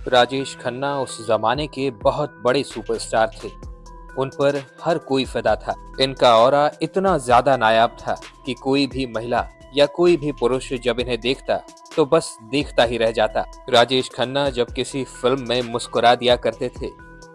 राजेश खन्ना उस जमाने के बहुत बड़े सुपरस्टार थे। उन पर हर कोई फिदा था। इनका ऑरा इतना ज्यादा नायाब था कि कोई भी महिला या कोई भी पुरुष जब इन्हें देखता तो बस देखता ही रह जाता। राजेश खन्ना जब किसी फिल्म में मुस्कुरा दिया करते थे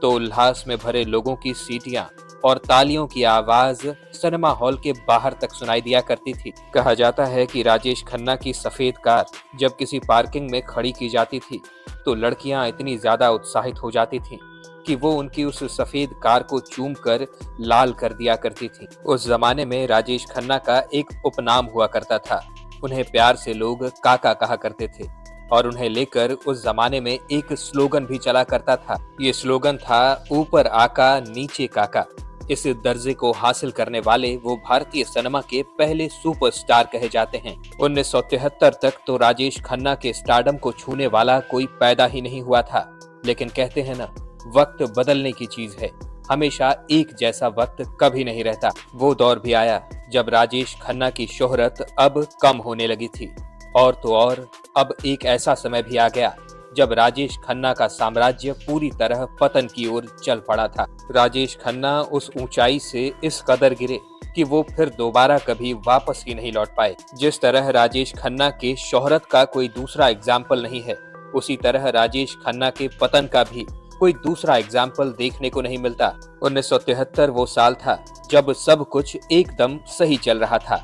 तो उल्लास में भरे लोगों की सीटियां और तालियों की आवाज सिनेमा हॉल के बाहर तक सुनाई दिया करती थी। कहा जाता है कि राजेश खन्ना की सफेद कार जब किसी पार्किंग में खड़ी की जाती थी तो लड़कियां इतनी ज्यादा उत्साहित हो जाती थीं कि वो उनकी उस सफेद कार को चूम कर लाल कर दिया करती थी। उस जमाने में राजेश खन्ना का एक उपनाम हुआ करता था। उन्हें प्यार से लोग काका कहा करते थे और उन्हें लेकर उस जमाने में एक स्लोगन भी चला करता था। ये स्लोगन था, ऊपर आका नीचे काका। इस दर्जे को हासिल करने वाले वो भारतीय सिनेमा के पहले सुपरस्टार कहे जाते हैं। 1973 तक तो राजेश खन्ना के स्टारडम को छूने वाला कोई पैदा ही नहीं हुआ था। लेकिन कहते हैं ना, वक्त बदलने की चीज है। हमेशा एक जैसा वक्त कभी नहीं रहता। वो दौर भी आया जब राजेश खन्ना की शोहरत अब कम होने लगी थी। और तो और अब एक ऐसा समय भी आ गया जब राजेश खन्ना का साम्राज्य पूरी तरह पतन की ओर चल पड़ा था। राजेश खन्ना उस ऊंचाई से इस कदर गिरे कि वो फिर दोबारा कभी वापस ही नहीं लौट पाए। जिस तरह राजेश खन्ना के शोहरत का कोई दूसरा एग्जाम्पल नहीं है, उसी तरह राजेश खन्ना के पतन का भी कोई दूसरा एग्जाम्पल देखने को नहीं मिलता। 1973 वो साल था जब सब कुछ एकदम सही चल रहा था।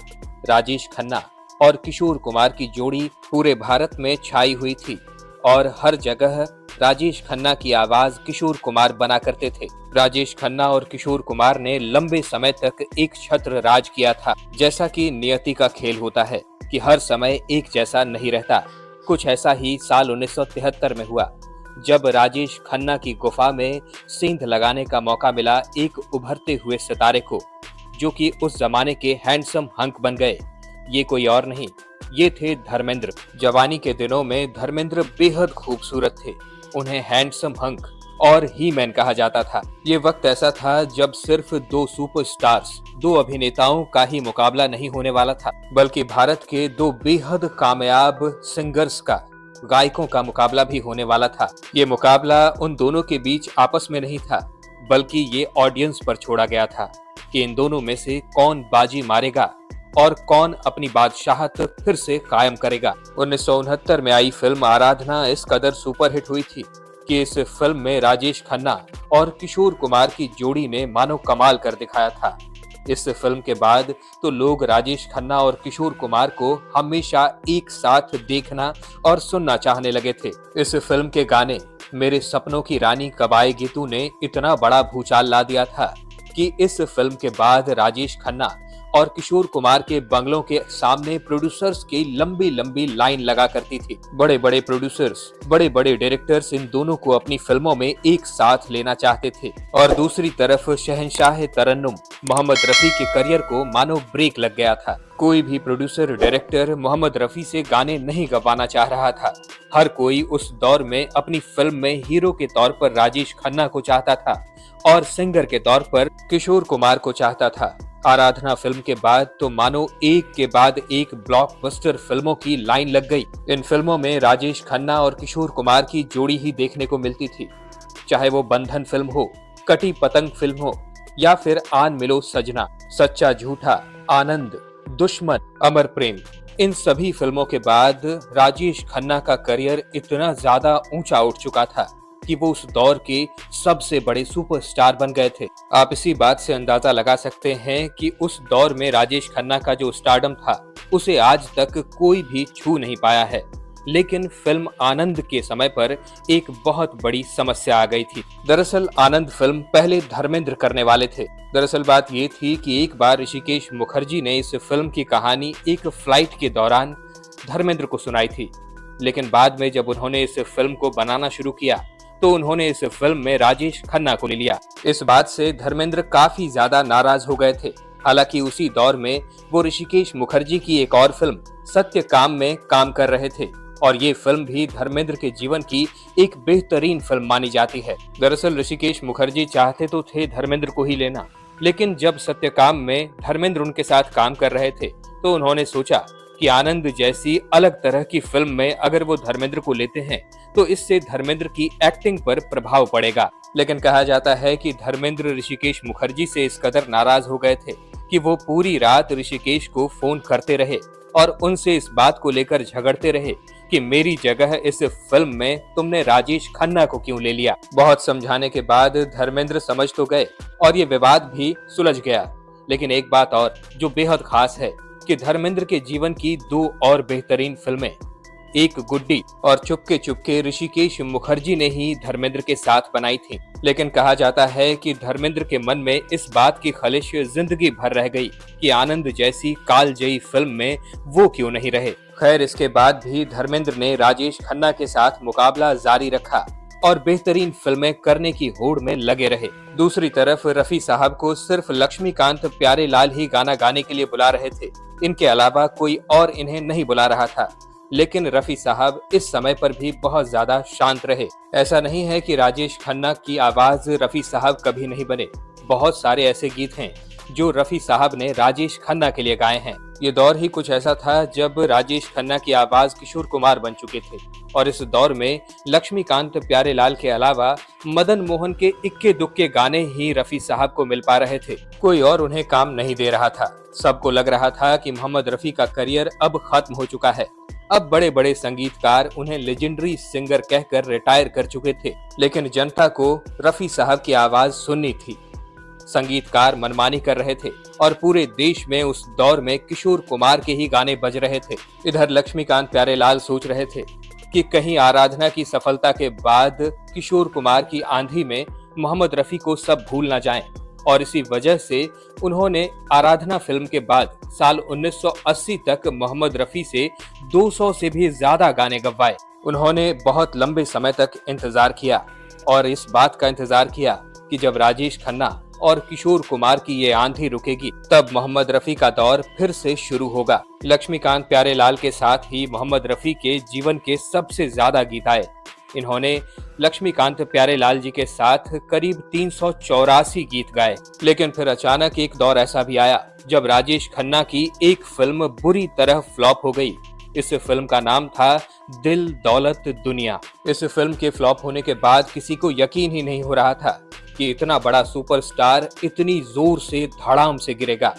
राजेश खन्ना और किशोर कुमार की जोड़ी पूरे भारत में छाई हुई थी और हर जगह राजेश खन्ना की आवाज किशोर कुमार बना करते थे। राजेश खन्ना और किशोर कुमार ने लंबे समय तक एक छत्र राज किया था। जैसा कि नियति का खेल होता है कि हर समय एक जैसा नहीं रहता, कुछ ऐसा ही साल 1973 में हुआ जब राजेश खन्ना की गुफा में सेंध लगाने का मौका मिला एक उभरते हुए सितारे को, जो कि उस जमाने के हैंडसम हंक बन गए। ये कोई और नहीं, ये थे धर्मेंद्र। जवानी के दिनों में धर्मेंद्र बेहद खूबसूरत थे। उन्हें हैंडसम हंक और ही मैन कहा जाता था। ये वक्त ऐसा था जब सिर्फ दो सुपरस्टार्स, दो अभिनेताओं का ही मुकाबला नहीं होने वाला था, बल्कि भारत के दो बेहद कामयाब सिंगर्स का, गायकों का मुकाबला भी होने वाला था। ये मुकाबला उन दोनों के बीच आपस में नहीं था, बल्कि ये ऑडियंस पर छोड़ा गया था कि इन दोनों में से कौन बाजी मारेगा और कौन अपनी बादशाहत फिर से कायम करेगा। 1969 में आई फिल्म आराधना इस कदर सुपरहिट हुई थी कि इस फिल्म में राजेश खन्ना और किशोर कुमार की जोड़ी ने मानो कमाल कर दिखाया था। इस फिल्म के बाद तो लोग राजेश खन्ना और किशोर कुमार को हमेशा एक साथ देखना और सुनना चाहने लगे थे। इस फिल्म के गाने मेरे सपनों की रानी कब आएगी तू ने इतना बड़ा भूचाल ला दिया था कि इस फिल्म के बाद राजेश खन्ना और किशोर कुमार के बंगलों के सामने प्रोड्यूसर्स की लंबी लंबी लाइन लगा करती थी। बड़े बड़े प्रोड्यूसर्स, बड़े बड़े डायरेक्टर्स इन दोनों को अपनी फिल्मों में एक साथ लेना चाहते थे। और दूसरी तरफ शहंशाह तरन्नुम मोहम्मद रफी के करियर को मानो ब्रेक लग गया था। कोई भी प्रोड्यूसर डायरेक्टर मोहम्मद रफी से गाने नहीं गवाना चाह रहा था। हर कोई उस दौर में अपनी फिल्म में हीरो के तौर पर राजेश खन्ना को चाहता था और सिंगर के तौर पर किशोर कुमार को चाहता था। आराधना फिल्म के बाद तो मानो एक के बाद एक ब्लॉकबस्टर फिल्मों की लाइन लग गई। इन फिल्मों में राजेश खन्ना और किशोर कुमार की जोड़ी ही देखने को मिलती थी, चाहे वो बंधन फिल्म हो, कटी पतंग फिल्म हो या फिर आन मिलो सजना, सच्चा झूठा, आनंद, दुश्मन, अमर प्रेम। इन सभी फिल्मों के बाद राजेश खन्ना का करियर इतना ज्यादा ऊंचा उठ चुका था कि वो उस दौर के सबसे बड़े सुपरस्टार बन गए थे। आप इसी बात से अंदाजा लगा सकते हैं कि उस दौर में राजेश खन्ना का जो स्टारडम था उसे आज तक कोई भी छू नहीं पाया है। लेकिन फिल्म आनंद के समय पर एक बहुत बड़ी समस्या आ गई थी। दरअसल आनंद फिल्म पहले धर्मेंद्र करने वाले थे। दरअसल बात ये थी कि एक बार ऋषिकेश मुखर्जी ने इस फिल्म की कहानी एक फ्लाइट के दौरान धर्मेंद्र को सुनाई थी, लेकिन बाद में जब उन्होंने इस फिल्म को बनाना शुरू किया तो उन्होंने इस फिल्म में राजेश खन्ना को ले लिया। इस बात से धर्मेंद्र काफी ज्यादा नाराज हो गए थे। हालांकि उसी दौर में वो ऋषिकेश मुखर्जी की एक और फिल्म सत्यकाम में काम कर रहे थे और ये फिल्म भी धर्मेंद्र के जीवन की एक बेहतरीन फिल्म मानी जाती है। दरअसल ऋषिकेश मुखर्जी चाहते तो थे धर्मेंद्र को ही लेना, लेकिन जब सत्यकाम में धर्मेंद्र उनके साथ काम कर रहे थे तो उन्होंने सोचा कि आनंद जैसी अलग तरह की फिल्म में अगर वो धर्मेंद्र को लेते हैं तो इससे धर्मेंद्र की एक्टिंग पर प्रभाव पड़ेगा। लेकिन कहा जाता है कि धर्मेंद्र ऋषिकेश मुखर्जी से इस कदर नाराज हो गए थे कि वो पूरी रात ऋषिकेश को फोन करते रहे और उनसे इस बात को लेकर झगड़ते रहे कि मेरी जगह इस फिल्म में तुमने राजेश खन्ना को क्यों ले लिया। बहुत समझाने के बाद धर्मेंद्र समझ तो गए और ये विवाद भी सुलझ गया। लेकिन एक बात और जो बेहद खास है कि धर्मेंद्र के जीवन की दो और बेहतरीन फिल्में, एक गुड्डी और चुपके चुपके, ऋषिकेश मुखर्जी ने ही धर्मेंद्र के साथ बनाई थी। लेकिन कहा जाता है कि धर्मेंद्र के मन में इस बात की खलिश जिंदगी भर रह गई कि आनंद जैसी कालजयी फिल्म में वो क्यों नहीं रहे। खैर, इसके बाद भी धर्मेंद्र ने राजेश खन्ना के साथ मुकाबला जारी रखा और बेहतरीन फिल्में करने की होड़ में लगे रहे। दूसरी तरफ रफी साहब को सिर्फ लक्ष्मीकांत प्यारेलाल ही गाना गाने के लिए बुला रहे थे, इनके अलावा कोई और इन्हें नहीं बुला रहा था। लेकिन रफी साहब इस समय पर भी बहुत ज्यादा शांत रहे। ऐसा नहीं है कि राजेश खन्ना की आवाज रफी साहब कभी नहीं बने। बहुत सारे ऐसे गीत हैं जो रफी साहब ने राजेश खन्ना के लिए गाए हैं। ये दौर ही कुछ ऐसा था जब राजेश खन्ना की आवाज किशोर कुमार बन चुके थे और इस दौर में लक्ष्मीकांत प्यारेलाल के अलावा मदन मोहन के इक्के दुक्के गाने ही रफी साहब को मिल पा रहे थे। कोई और उन्हें काम नहीं दे रहा था। सबको लग रहा था कि मोहम्मद रफी का करियर अब खत्म हो चुका है। अब बड़े बड़े संगीतकार उन्हें लेजेंडरी सिंगर कहकर रिटायर कर चुके थे। लेकिन जनता को रफी साहब की आवाज सुननी थी। संगीतकार मनमानी कर रहे थे और पूरे देश में उस दौर में किशोर कुमार के ही गाने बज रहे थे। इधर लक्ष्मीकांत प्यारेलाल सोच रहे थे कि कहीं आराधना की सफलता के बाद किशोर कुमार की आंधी में मोहम्मद रफी को सब भूल न जाएं, और इसी वजह से उन्होंने आराधना फिल्म के बाद साल 1980 तक मोहम्मद रफी से 200 से भी ज्यादा गाने गवाए। उन्होंने बहुत लंबे समय तक इंतजार किया और इस बात का इंतजार किया कि जब राजेश खन्ना और किशोर कुमार की ये आंधी रुकेगी तब मोहम्मद रफी का दौर फिर से शुरू होगा। लक्ष्मीकांत प्यारेलाल के साथ ही मोहम्मद रफी के जीवन के सबसे ज्यादा गीत आए। इन्होंने लक्ष्मीकांत प्यारेलाल जी के साथ करीब 384 गीत गाए। लेकिन फिर अचानक एक दौर ऐसा भी आया जब राजेश खन्ना की एक फिल्म बुरी तरह फ्लॉप हो गई। इस फिल्म का नाम था दिल दौलत दुनिया। इस फिल्म के फ्लॉप होने के बाद किसी को यकीन ही नहीं हो रहा था कि इतना बड़ा सुपरस्टार इतनी जोर से धड़ाम से गिरेगा।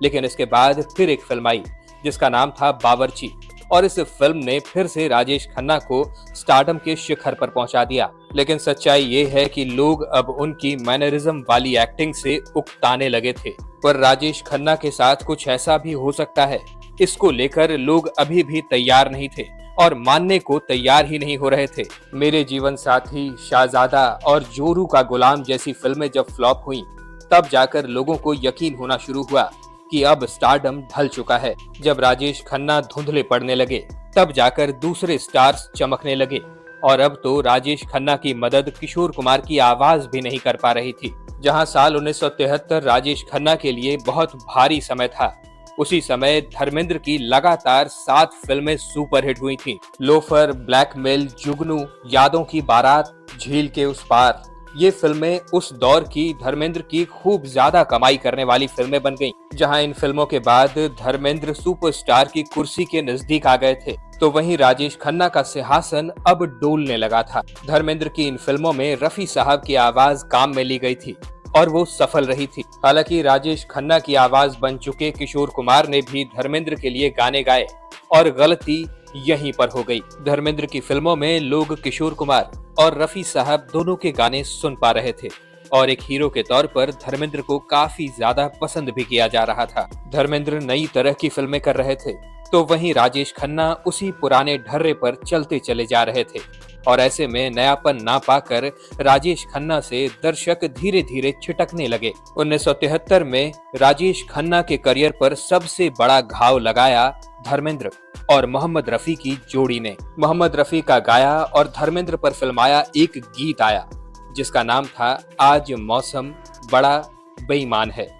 लेकिन इसके बाद फिर एक फिल्म आई जिसका नाम था बावर्ची, और इस फिल्म ने फिर से राजेश खन्ना को स्टारडम के शिखर पर पहुंचा दिया। लेकिन सच्चाई ये है कि लोग अब उनकी मैनरिज्म वाली एक्टिंग से उकताने लगे थे। पर राजेश खन्ना के साथ कुछ ऐसा भी हो सकता है, इसको लेकर लोग अभी भी तैयार नहीं थे और मानने को तैयार ही नहीं हो रहे थे। मेरे जीवन साथी, शाहजादा और जोरू का गुलाम जैसी फिल्में जब फ्लॉप हुई तब जाकर लोगों को यकीन होना शुरू हुआ कि अब स्टारडम ढल चुका है। जब राजेश खन्ना धुंधले पड़ने लगे तब जाकर दूसरे स्टार्स चमकने लगे, और अब तो राजेश खन्ना की मदद किशोर कुमार की आवाज भी नहीं कर पा रही थी। जहां साल 1973 राजेश खन्ना के लिए बहुत भारी समय था, उसी समय धर्मेंद्र की लगातार 7 फिल्में सुपरहिट हुई थीं। लोफर, ब्लैकमेल, जुगनू, यादों की बारात, झील के उस पार, ये फिल्में उस दौर की धर्मेंद्र की खूब ज्यादा कमाई करने वाली फिल्में बन गईं। जहां इन फिल्मों के बाद धर्मेंद्र सुपरस्टार की कुर्सी के नजदीक आ गए थे, तो वहीं राजेश खन्ना का सिंहासन अब डोलने लगा था। धर्मेंद्र की इन फिल्मों में रफी साहब की आवाज काम में ली गई थी और वो सफल रही थी। हालांकि राजेश खन्ना की आवाज बन चुके किशोर कुमार ने भी धर्मेंद्र के लिए गाने गाए और गलती यहीं पर हो गई। धर्मेंद्र की फिल्मों में लोग किशोर कुमार और रफी साहब दोनों के गाने सुन पा रहे थे और एक हीरो के तौर पर धर्मेंद्र को काफी ज्यादा पसंद भी किया जा रहा था। धर्मेंद्र नई तरह की फिल्में कर रहे थे तो वहीं राजेश खन्ना उसी पुराने ढर्रे पर चलते चले जा रहे थे, और ऐसे में नयापन ना पाकर राजेश खन्ना से दर्शक धीरे धीरे छिटकने लगे। 1973 में राजेश खन्ना के करियर पर सबसे बड़ा घाव लगाया धर्मेंद्र और मोहम्मद रफी की जोड़ी ने। मोहम्मद रफी का गाया और धर्मेंद्र पर फिल्माया एक गीत आया जिसका नाम था आज मौसम बड़ा बेईमान है।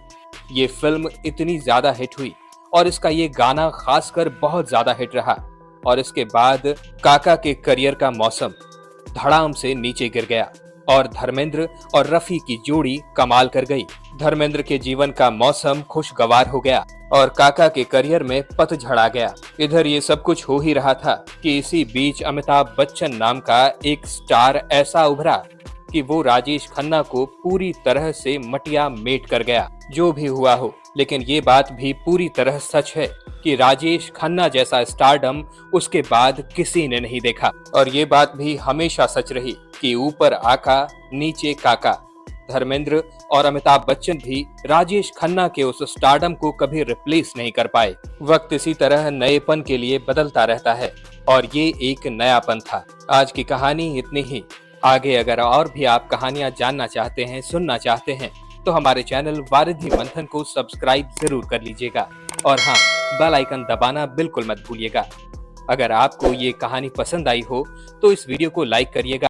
ये फिल्म इतनी ज्यादा हिट हुई और इसका ये गाना खासकर बहुत ज्यादा हिट रहा, और इसके बाद काका के करियर का मौसम धड़ाम से नीचे गिर गया और धर्मेंद्र और रफी की जोड़ी कमाल कर गई। धर्मेंद्र के जीवन का मौसम खुशगवार हो गया और काका के करियर में पतझड़ आ गया। इधर ये सब कुछ हो ही रहा था कि इसी बीच अमिताभ बच्चन नाम का एक स्टार ऐसा उभरा कि वो राजेश खन्ना को पूरी तरह से मटिया मेट कर गया। जो भी हुआ हो, लेकिन ये बात भी पूरी तरह सच है कि राजेश खन्ना जैसा स्टारडम उसके बाद किसी ने नहीं देखा। और ये बात भी हमेशा सच रही कि ऊपर आका नीचे काका। धर्मेंद्र और अमिताभ बच्चन भी राजेश खन्ना के उस स्टारडम को कभी रिप्लेस नहीं कर पाए। वक्त इसी तरह नएपन के लिए बदलता रहता है और ये एक नयापन था। आज की कहानी इतनी ही। आगे अगर और भी आप कहानियां जानना चाहते हैं, सुनना चाहते हैं, तो हमारे चैनल वारिधि मंथन को सब्सक्राइब जरूर कर लीजिएगा और हाँ, बेल आइकन दबाना बिल्कुल मत भूलिएगा। अगर आपको ये कहानी पसंद आई हो तो इस वीडियो को लाइक करिएगा।